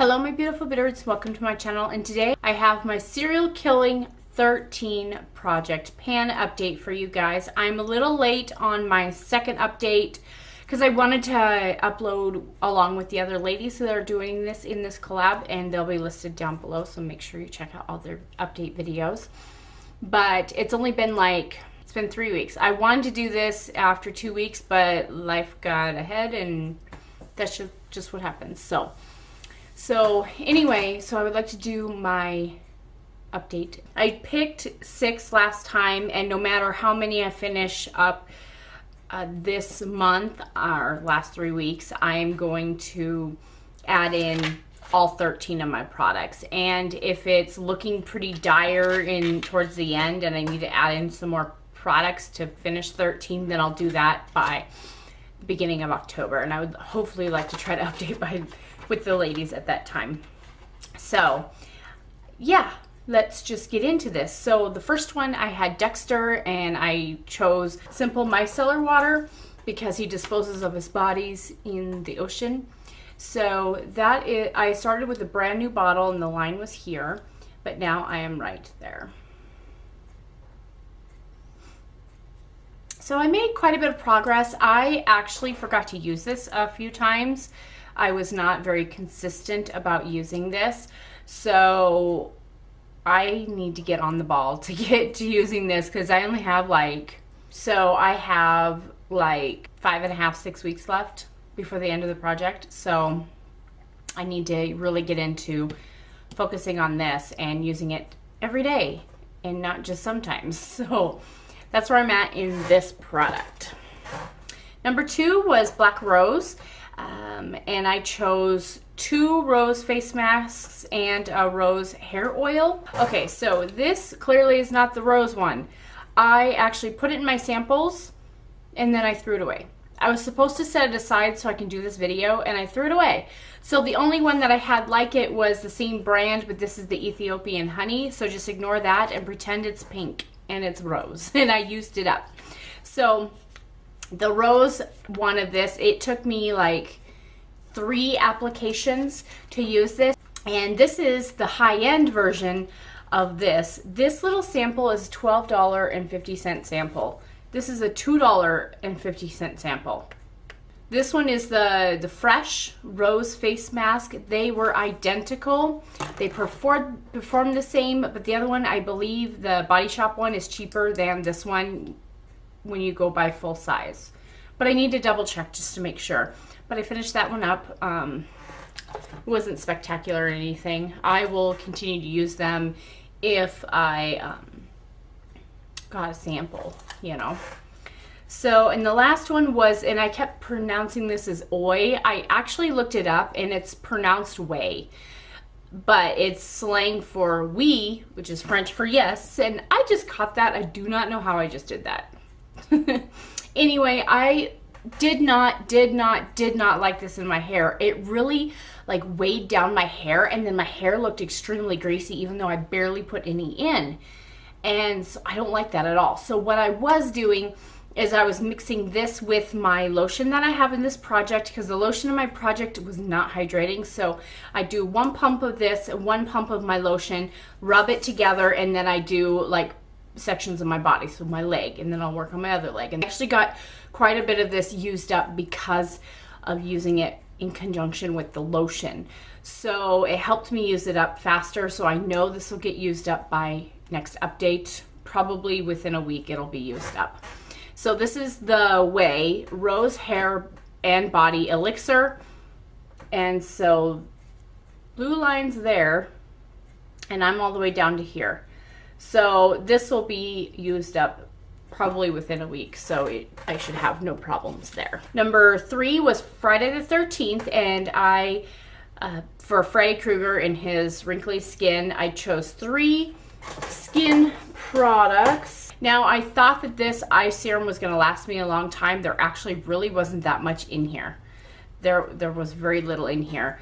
Hello my beautiful Bitterroots, welcome to my channel, and today I have my serial killing 13 project pan update for you guys. I'm a little late on my second update because I wanted to upload along with the other ladies that are doing this in this collab, and they'll be listed down below, so make sure you check out all their update videos. But it's only been it's been 3 weeks. I wanted to do this after 2 weeks, but life got ahead and that's just what happens. So anyway, so I would like to do my update. I picked 6 last time, and no matter how many I finish up this month or last 3 weeks, I am going to add in all 13 of my products. And if it's looking pretty dire towards the end and I need to add in some more products to finish 13, then I'll do that by the beginning of October. And I would hopefully like to try to update with the ladies at that time. So yeah, let's just get into this. So the first one, I had Dexter, and I chose simple micellar water because he disposes of his bodies in the ocean. So that is, I started with a brand new bottle and the line was here, but now I am right there. So I made quite a bit of progress. I actually forgot to use this a few times. I was not very consistent about using this, so I need to get on the ball to get to using this, because I only have I have 5.5, 6 weeks left before the end of the project. So I need to really get into focusing on this and using it every day and not just sometimes. So that's where I'm at in this product. Number 2 was Black Rose. And I chose 2 rose face masks and a rose hair oil. Okay, so this clearly is not the rose one. I actually put it in my samples and then I threw it away. I was supposed to set it aside so I can do this video, and I threw it away. So the only one that I had like it was the same brand, but this is the Ethiopian honey, so just ignore that and pretend it's pink and it's rose, and I used it up. So the rose one of this, it took me 3 applications to use this, and this is the high-end version of this. This little sample is $12.50 sample. This is a $2.50 sample. This one is the fresh rose face mask. They were identical. They performed the same, but the other one, I believe the Body Shop one, is cheaper than this one when you go by full size. But I need to double check just to make sure. But I finished that one up. It wasn't spectacular or anything. I will continue to use them if I got a sample, you know. So, and the last one was, and I kept pronouncing this as oi. I actually looked it up and it's pronounced way, but it's slang for oui, which is French for yes, and I just caught that. I do not know how I just did that. Anyway, I did not like this in my hair. It really weighed down my hair, and then my hair looked extremely greasy even though I barely put any in. And so I don't like that at all. So what I was doing is I was mixing this with my lotion that I have in this project, because the lotion in my project was not hydrating. So I do 1 pump of this and 1 pump of my lotion, rub it together, and then I do sections of my body, so my leg, and then I'll work on my other leg. And I actually got quite a bit of this used up because of using it in conjunction with the lotion. So it helped me use it up faster, so I know this will get used up by next update. Probably within a week it'll be used up. So this is the Way Rose Hair and Body Elixir, and so blue lines there, and I'm all the way down to here. So this will be used up probably within a week, so I should have no problems there. Number 3 was Friday the 13th, and I, for Freddy Krueger and his wrinkly skin, I chose 3 skin products. Now, I thought that this eye serum was going to last me a long time. There actually really wasn't that much in here. There was very little in here.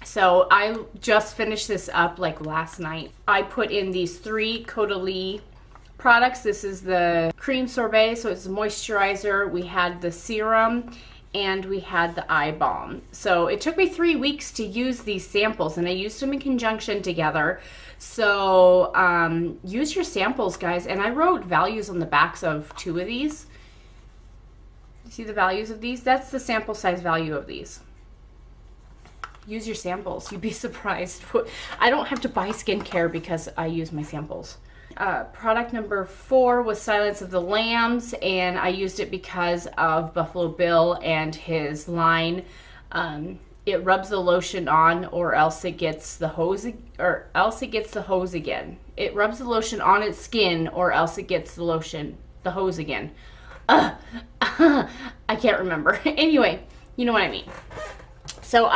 So I just finished this up last night. I put in these 3 Kota Lee products. This is the cream sorbet, so it's a moisturizer. We had the serum and we had the eye balm. So it took me 3 weeks to use these samples, and I used them in conjunction together. So use your samples, guys. And I wrote values on the backs of 2 of these. You see the values of these? That's the sample size value of these. Use your samples. You'd be surprised. I don't have to buy skincare because I use my samples. Product number 4 was Silence of the Lambs, and I used it because of Buffalo Bill and his line. It rubs the lotion on, or else it gets the hose, or else it gets the hose again. It rubs the lotion on its skin, or else it gets the hose again. I can't remember. Anyway, you know what I mean. So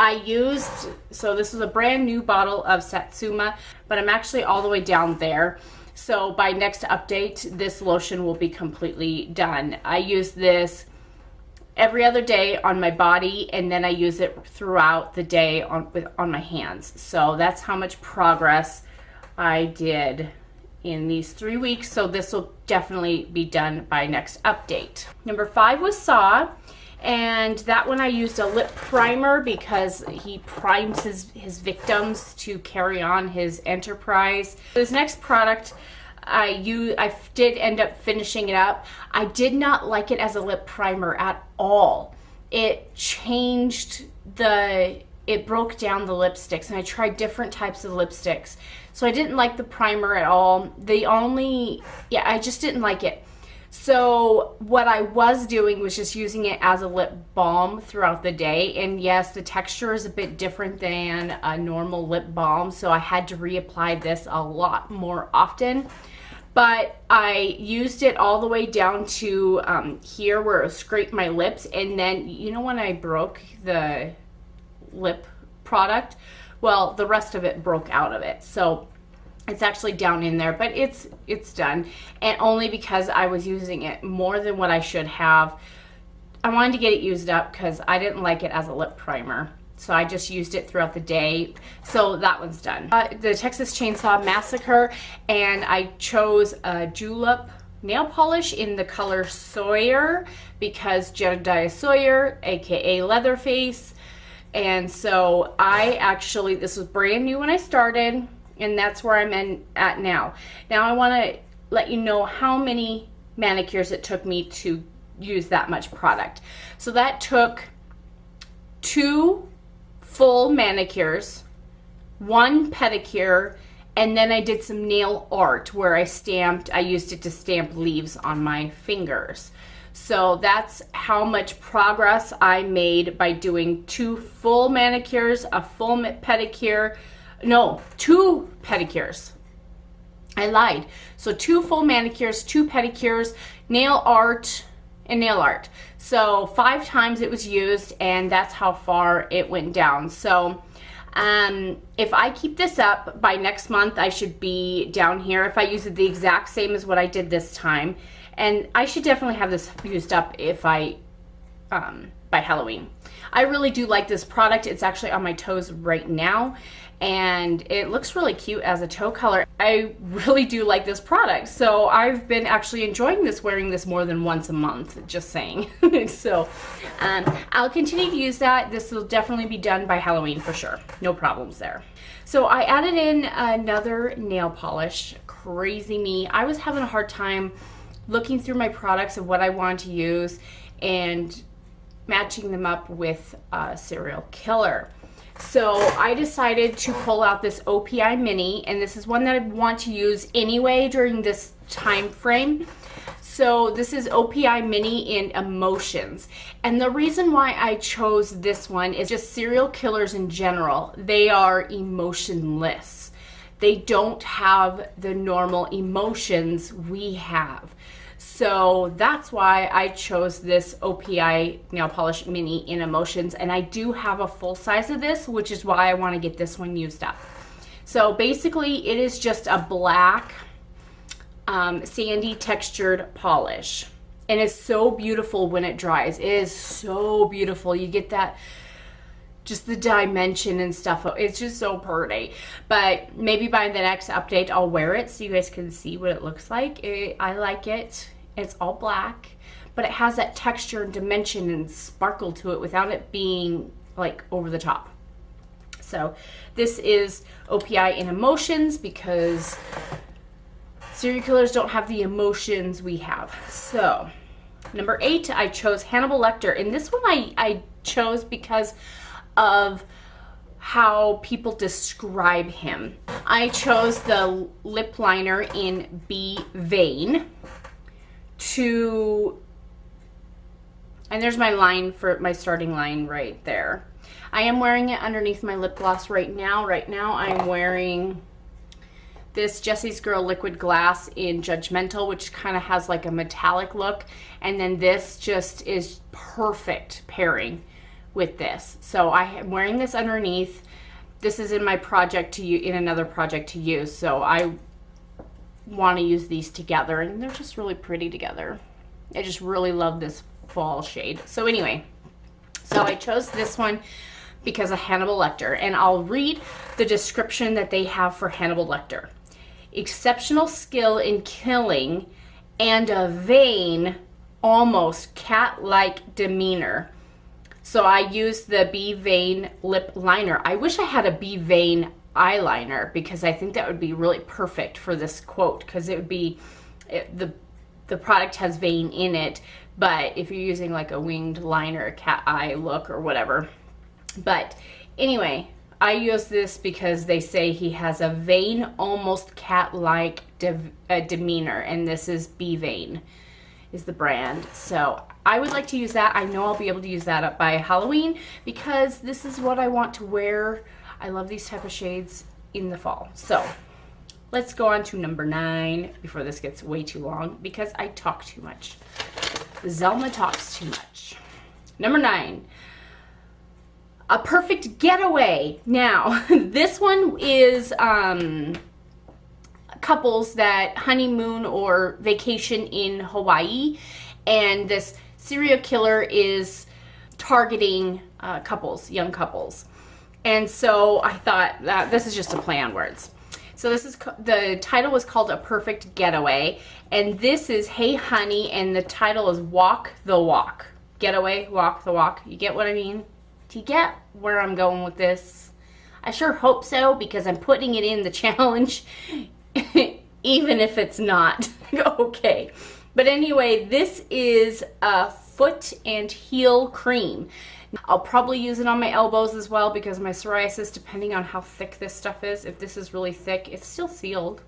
so this is a brand new bottle of Satsuma, but I'm actually all the way down there. So by next update, this lotion will be completely done. I use this every other day on my body, and then I use it throughout the day on my hands. So that's how much progress I did in these 3 weeks. So this will definitely be done by next update. Number 5 was Saw. And that one I used a lip primer because he primes his victims to carry on his enterprise. This next product I did end up finishing it up. I did not like it as a lip primer at all. It broke down the lipsticks, and I tried different types of lipsticks. So I didn't like the primer at all. I just didn't like it. So what I was doing was just using it as a lip balm throughout the day. And yes, the texture is a bit different than a normal lip balm, so I had to reapply this a lot more often. But I used it all the way down to here where it scraped my lips. And then, you know, when I broke the lip product, well, the rest of it broke out of it. So it's actually down in there, but it's done. And only because I was using it more than what I should have. I wanted to get it used up because I didn't like it as a lip primer. So I just used it throughout the day. So that one's done. The Texas Chainsaw Massacre, and I chose a julep nail polish in the color Sawyer because Jedediah Sawyer, aka Leatherface. And so this was brand new when I started, and that's where I'm at now. Now I want to let you know how many manicures it took me to use that much product. So that took 2 full manicures, 1 pedicure, and then I did some nail art where I used it to stamp leaves on my fingers. So that's how much progress I made by doing 2 full manicures, a full pedicure. No, 2 pedicures. I lied. So 2 full manicures, 2 pedicures, nail art, and nail art. So 5 times it was used, and that's how far it went down. So if I keep this up by next month, I should be down here. If I use it the exact same as what I did this time, and I should definitely have this used up if by Halloween. I really do like this product. It's actually on my toes right now, and it looks really cute as a toe color. I really do like this product. So I've been actually enjoying wearing this more than once a month, just saying. So I'll continue to use that. This will definitely be done by Halloween for sure. No problems there. So I added in another nail polish. Crazy me. I was having a hard time looking through my products of what I wanted to use and matching them up with a serial killer. So I decided to pull out this OPI Mini, and this is one that I want to use anyway during this time frame. So this is OPI Mini in Emotions. And the reason why I chose this one is just serial killers in general. They are emotionless. They don't have the normal emotions we have. So that's why I chose this OPI Nail Polish Mini in Emotions, and I do have a full size of this, which is why I want to get this one used up. So basically it is just a black sandy textured polish, and it's so beautiful when it dries. It is so beautiful. You get that, just the dimension and stuff. It's just so pretty. But maybe by the next update I'll wear it so you guys can see what it looks like. I like it, It's all black, but it has that texture and dimension and sparkle to it without it being like over the top. So this is OPI in emotions, because serial killers don't have the emotions we have. So number 8, I chose Hannibal Lecter. And this one I chose because of how people describe him. I chose the lip liner in Be Vain and there's my line for my starting line right there. I am wearing it underneath my lip gloss right now. Right now I'm wearing this Jessie's Girl Liquid Glass in Judgmental, which kind of has like a metallic look. And then this just is perfect pairing with this. So I am wearing this underneath. This is in my project to use, in another project to use. So I want to use these together, and they're just really pretty together. I just really love this fall shade. So anyway, so I chose this one because of Hannibal Lecter, and I'll read the description that they have for Hannibal Lecter. Exceptional skill in killing and a vain, almost cat-like demeanor. So I used the Be Vain lip liner. I wish I had a Be Vain eyeliner, because I think that would be really perfect for this quote, because it would be, the product has vein in it, but if you're using like a winged liner, a cat eye look or whatever. But anyway, I use this because they say he has a vain, almost cat-like demeanor, and this is Be Vain is the brand. So I would like to use that. I know I'll be able to use that up by Halloween, because this is what I want to wear. I love these type of shades in the fall. So let's go on to number 9 before this gets way too long, because I talk too much. Zelma talks too much. Number 9, A Perfect Getaway. Now, this one is couples that honeymoon or vacation in Hawaii, and this serial killer is targeting couples, young couples. And so I thought that this is just a play on words. So this is, the title was called A Perfect Getaway, and this is Hey Honey, and the title is Walk the Walk. Getaway, walk the walk. You get what I mean? Do you get where I'm going with this? I sure hope so, because I'm putting it in the challenge, even if it's not. Okay. But anyway, this is a foot and heel cream. I'll probably use it on my elbows as well, because my psoriasis, depending on how thick this stuff is, if this is really thick, it's still sealed.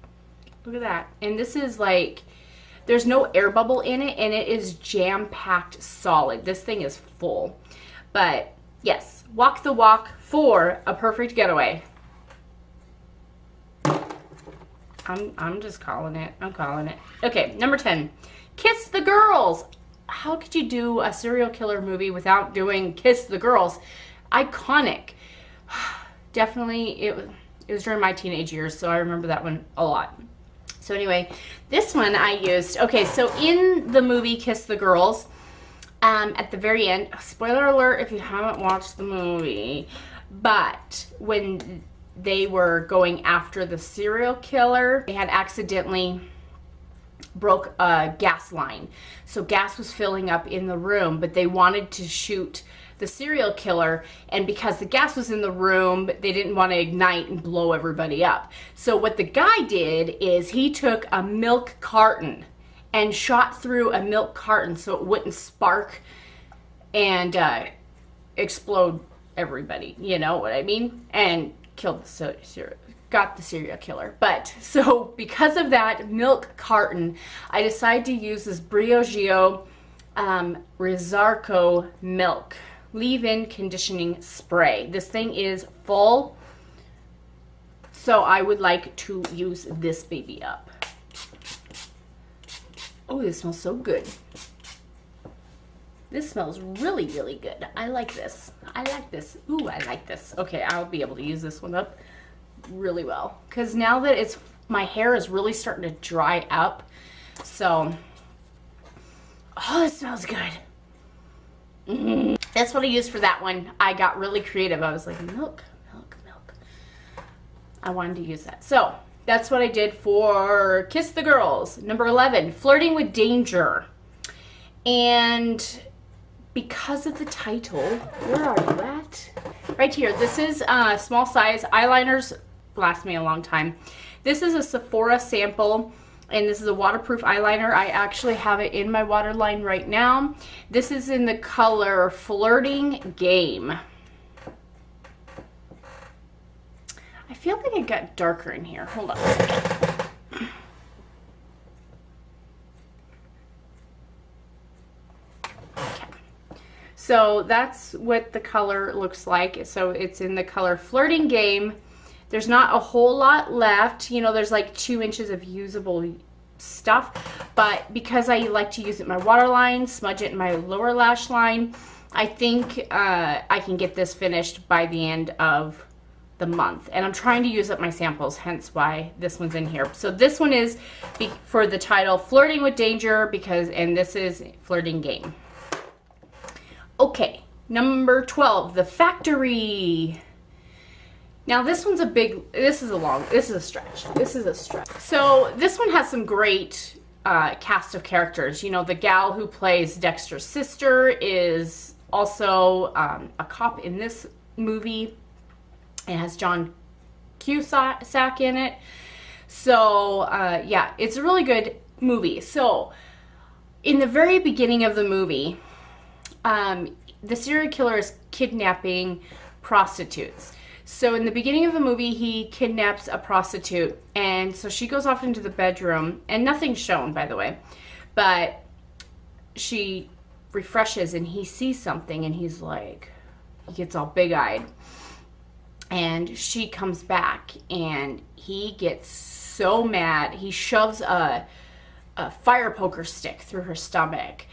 Look at that. And this is like, there's no air bubble in it, and it is jam-packed solid. This thing is full. But yes, walk the walk for A Perfect Getaway. I'm just calling it. I'm calling it. Okay, number 10, Kiss the Girls. How could you do a serial killer movie without doing Kiss the Girls? Iconic. Definitely, it was during my teenage years, so I remember that one a lot. So anyway, this one I used. Okay, so in the movie Kiss the Girls, at the very end, spoiler alert if you haven't watched the movie, but when they were going after the serial killer, they had accidentally broke a gas line. So gas was filling up in the room, but they wanted to shoot the serial killer, and because the gas was in the room, they didn't want to ignite and blow everybody up. So what the guy did is he took a milk carton and shot through a milk carton so it wouldn't spark and explode everybody, you know what I mean? And killed got the serial killer. But so because of that milk carton, I decided to use this Briogeo Rizarco milk leave-in conditioning spray. This thing is full, so I would like to use this baby up. Oh, this smells so good. This smells really, really good. I like this. I like this. Ooh, I like this. Okay, I'll be able to use this one up really well, because now that it's, my hair is really starting to dry up. So, oh, it smells good. That's what I used for that one. I got really creative. I was like, milk. I wanted to use that. So That's what I did for Kiss the Girls. Number 11, Flirting with Danger. And because of the title, where are you at? Right here. This is small size. Eyeliners last me a long time. This is a Sephora sample, and this is a waterproof eyeliner. I actually have it in my waterline right now. This is in the color Flirting Game. I feel like it got darker in here. Hold on a second. Okay. So that's what the color looks like. So it's in the color Flirting Game. There's not a whole lot left. You know, there's like 2 inches of usable stuff. But because I like to use it in my waterline, smudge it in my lower lash line, I think I can get this finished by the end of the month. And I'm trying to use up my samples, hence why this one's in here. So this one is for the title Flirting with Danger, and this is Flirting Game. Okay, number 12, The Factory. Now this one's this is a stretch. So this one has some great cast of characters. You know, the gal who plays Dexter's sister is also a cop in this movie. It has John Cusack in it. So yeah, it's a really good movie. So in the very beginning of the movie, the serial killer is kidnapping prostitutes. So in the beginning of the movie, he kidnaps a prostitute, and so she goes off into the bedroom, and nothing's shown, by the way, but she refreshes, and he sees something, and he gets all big-eyed, and she comes back, and he gets so mad, he shoves a fire poker stick through her stomach,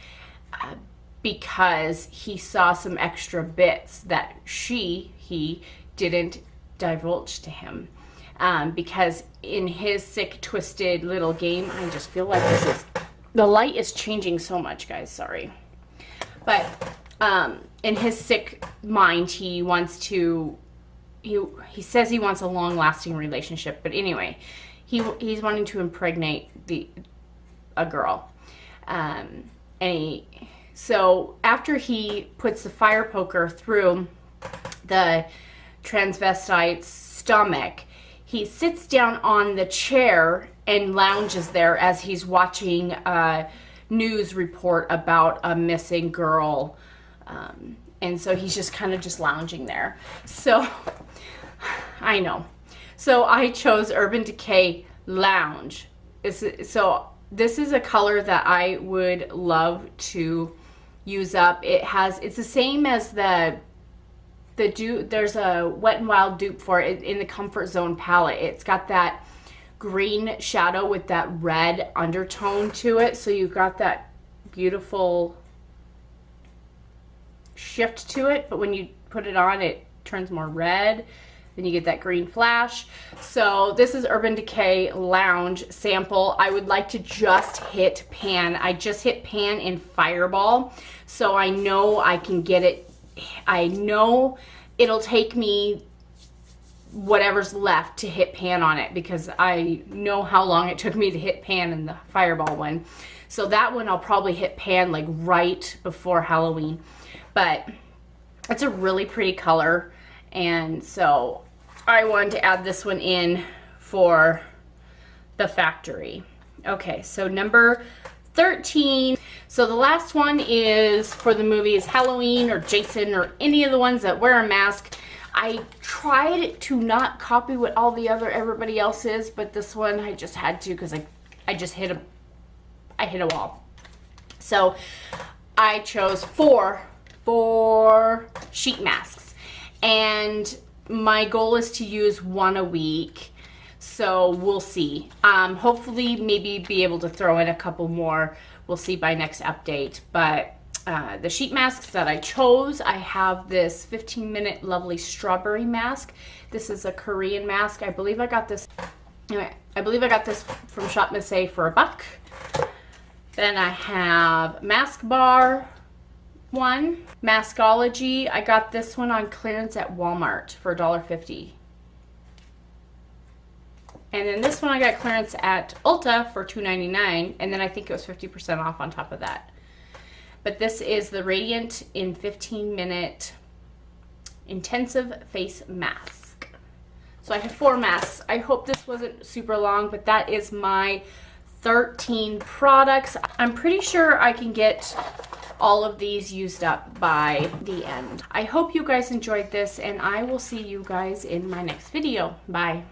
because he saw some extra bits that he didn't divulge to him, because in his sick, twisted little game, I just feel like the light is changing so much, guys, sorry, but in his sick mind, he says he wants a long-lasting relationship, but anyway, he's wanting to impregnate a girl, so after he puts the fire poker through the transvestite's stomach, he sits down on the chair and lounges there as he's watching a news report about a missing girl, and so he's just kind of just lounging there. So I know, so I chose Urban Decay Lounge. So this is a color that I would love to use up. It's the same as the dupe. There's a Wet n Wild dupe for it in the Comfort Zone palette. It's got that green shadow with that red undertone to it, so you've got that beautiful shift to it, but when you put it on, it turns more red, then you get that green flash. So this is Urban Decay Lounge sample. I would like to just hit pan. I just hit pan in Fireball, so I know I can get it. I know it'll take me whatever's left to hit pan on it, because I know how long it took me to hit pan in the Fireball one. So that one I'll probably hit pan like right before Halloween. But it's a really pretty color, and so I wanted to add this one in for The Factory. Okay, so number 13. So the last one is for the movies Halloween or Jason or any of the ones that wear a mask. I tried to not copy what everybody else is, but this one I just had to, because I just hit a wall. So I chose four sheet masks, and my goal is to use one a week. So we'll see. Hopefully maybe be able to throw in a couple more. We'll see by next update. But the sheet masks that I chose, I have this 15-minute lovely strawberry mask. This is a Korean mask. I believe I got this. Anyway, I believe I got this from Shop Miss A for $1. Then I have Mask Bar one. Maskology. I got this one on clearance at Walmart for $1.50. And then this one I got clearance at Ulta for $2.99, and then I think it was 50% off on top of that. But this is the Radiant in 15-minute intensive face mask. So I have 4 masks. I hope this wasn't super long, but that is my 13 products. I'm pretty sure I can get all of these used up by the end. I hope you guys enjoyed this, and I will see you guys in my next video. Bye.